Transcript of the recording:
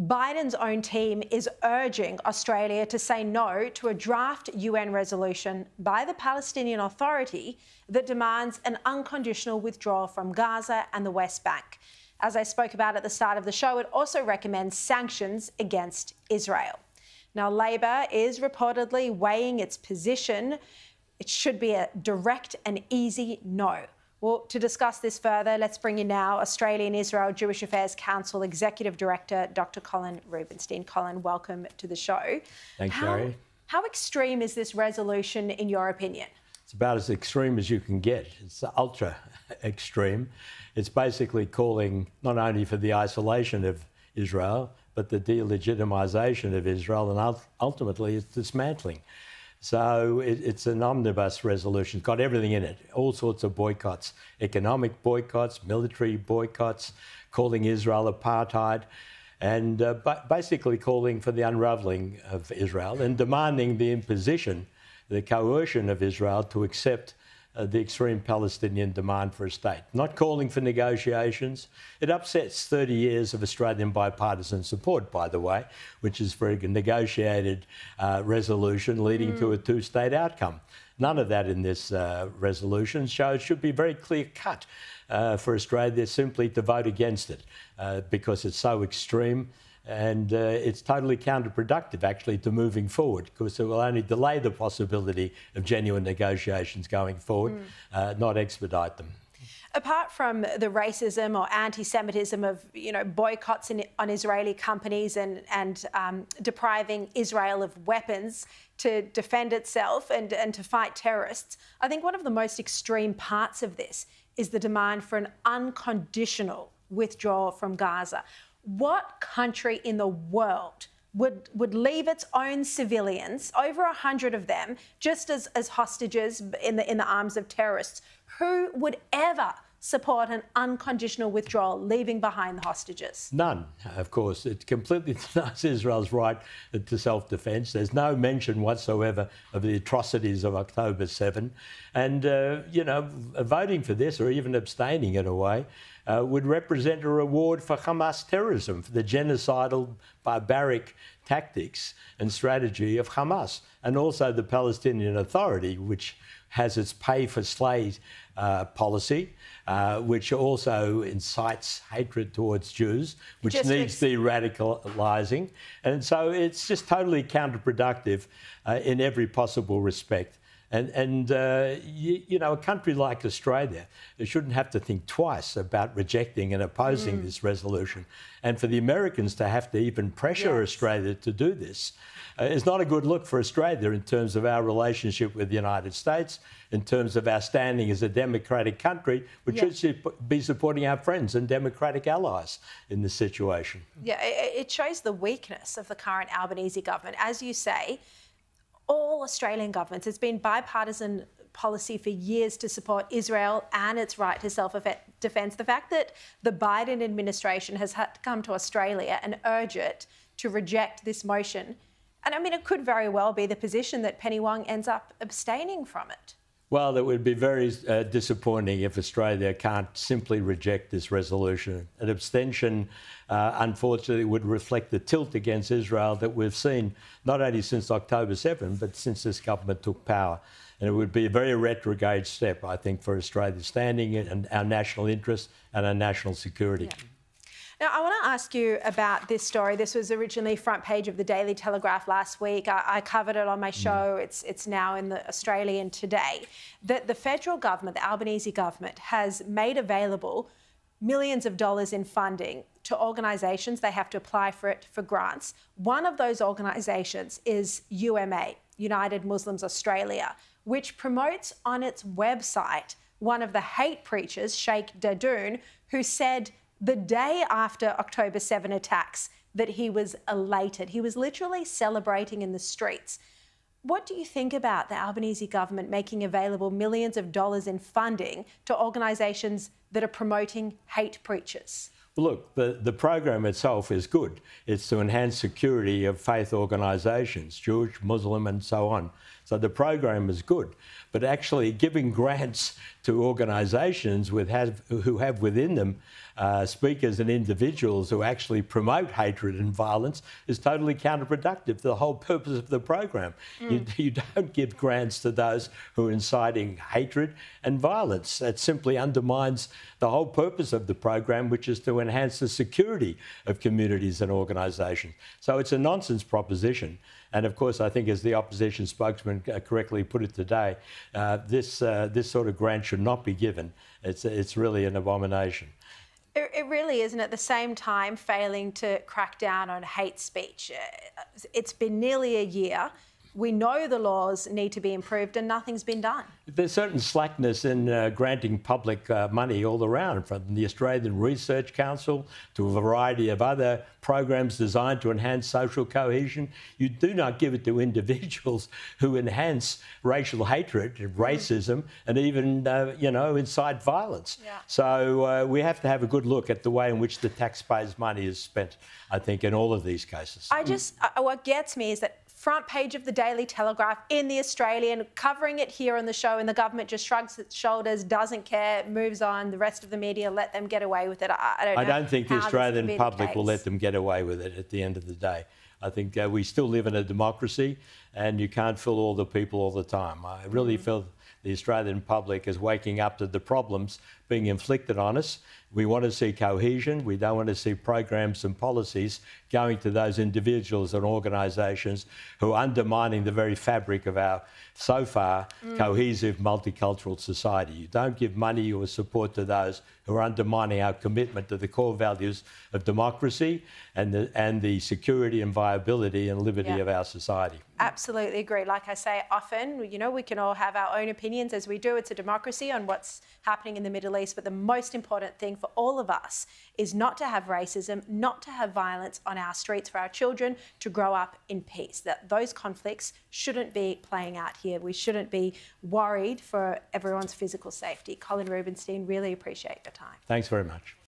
Biden's own team is urging Australia to say no to a draft UN resolution by the Palestinian Authority that demands an unconditional withdrawal from Gaza and the West Bank. As I spoke about at the start of the show, it also recommends sanctions against Israel. Now, Labor is reportedly weighing its position. It should be a direct and easy no. Well, to discuss this further, let's bring in now Australian Israel Jewish Affairs Council Executive Director, Dr. Colin Rubenstein. Colin, welcome to the show. Thanks, Sherry. How extreme is this resolution, in your opinion? It's about as extreme as you can get. It's ultra extreme. It's basically calling not only for the isolation of Israel, but the delegitimisation of Israel and ultimately its dismantling. So it's an omnibus resolution. It's got everything in it, all sorts of boycotts, economic boycotts, military boycotts, calling Israel apartheid, and basically calling for the unravelling of Israel and demanding the imposition, the coercion of Israel to accept the extreme Palestinian demand for a state. Not calling for negotiations. It upsets 30 years of Australian bipartisan support, by the way, which is for a negotiated resolution leading to a two-state outcome. None of that in this resolution should be very clear-cut for Australia simply to vote against it because it's so extreme. And it's totally counterproductive, actually, to moving forward, because it will only delay the possibility of genuine negotiations going forward, not expedite them. Apart from the racism or anti-Semitism of, boycotts on Israeli companies and depriving Israel of weapons to defend itself and to fight terrorists, I think one of the most extreme parts of this is the demand for an unconditional withdrawal from Gaza. What country in the world would leave its own civilians, over 100 of them, just as hostages in the arms of terrorists? Who would ever support an unconditional withdrawal, leaving behind the hostages? None, of course. It completely denies Israel's right to self-defence. There's no mention whatsoever of the atrocities of October 7. And, voting for this, or even abstaining in a way, would represent a reward for Hamas terrorism, for the genocidal, barbaric tactics and strategy of Hamas, and also the Palestinian Authority, which has its pay-for-slay policy, which also incites hatred towards Jews, which needs de-radicalising. And so it's just totally counterproductive in every possible respect. And a country like Australia shouldn't have to think twice about rejecting and opposing this resolution. And for the Americans to have to even pressure Australia to do this is not a good look for Australia in terms of our relationship with the United States, in terms of our standing as a democratic country, which should be supporting our friends and democratic allies in this situation. Yeah, it shows the weakness of the current Albanese government. As you say, all Australian governments, it's been bipartisan policy for years to support Israel and its right to self-defence. The fact that the Biden administration has had to come to Australia and urge it to reject this motion, and I mean, it could very well be the position that Penny Wong ends up abstaining from it. Well, it would be very disappointing if Australia can't simply reject this resolution. An abstention, unfortunately, would reflect the tilt against Israel that we've seen not only since October 7, but since this government took power. And it would be a very retrograde step, I think, for Australia's standing and our national interest and our national security. Yeah. Now, I want to ask you about this story. This was originally front page of the Daily Telegraph last week. I covered it on my show. It's now in the Australian today. That the federal government, the Albanese government, has made available millions of dollars in funding to organisations. They have to apply for it for grants. One of those organisations is UMA, United Muslims Australia, which promotes on its website one of the hate preachers, Sheikh Dadoun, who said the day after October 7 attacks that he was elated. He was literally celebrating in the streets. What do you think about the Albanese government making available millions of dollars in funding to organisations that are promoting hate preachers? Well, look, the program itself is good. It's to enhance security of faith organisations, Jewish, Muslim and so on. So the program is good. But actually giving grants to organisations who have within them speakers and individuals who actually promote hatred and violence is totally counterproductive to the whole purpose of the program. You don't give grants to those who are inciting hatred and violence. That simply undermines the whole purpose of the program, which is to enhance the security of communities and organisations. So it's a nonsense proposition. And of course, I think as the opposition spokesman correctly put it today, this sort of grant should not be given. It's really an abomination. It really is, and at the same time, failing to crack down on hate speech. It's been nearly a year. We know the laws need to be improved and nothing's been done. There's certain slackness in granting public money all around, from the Australian Research Council to a variety of other programs designed to enhance social cohesion. You do not give it to individuals who enhance racial hatred, racism, and even, incite violence. Yeah. So we have to have a good look at the way in which the taxpayers' money is spent, I think, in all of these cases. What gets me is that front page of the Daily Telegraph in the Australian, covering it here on the show, and the government just shrugs its shoulders, doesn't care, moves on. The rest of the media let them get away with it. I don't think the Australian public will let them get away with it at the end of the day. I think we still live in a democracy and you can't fool all the people all the time. I really feel the Australian public is waking up to the problems being inflicted on us. We want to see cohesion. We don't want to see programs and policies going to those individuals and organisations who are undermining the very fabric of our, so far, cohesive multicultural society. You don't give money or support to those who are undermining our commitment to the core values of democracy and the security and viability and liberty of our society. Absolutely agree. Like I say often, we can all have our own opinions, as we do. It's a democracy on what's happening in the Middle East, but the most important thing for all of us is not to have racism, not to have violence on our streets, for our children to grow up in peace. That those conflicts shouldn't be playing out here. We shouldn't be worried for everyone's physical safety. Colin Rubenstein, really appreciate your time. Thanks very much.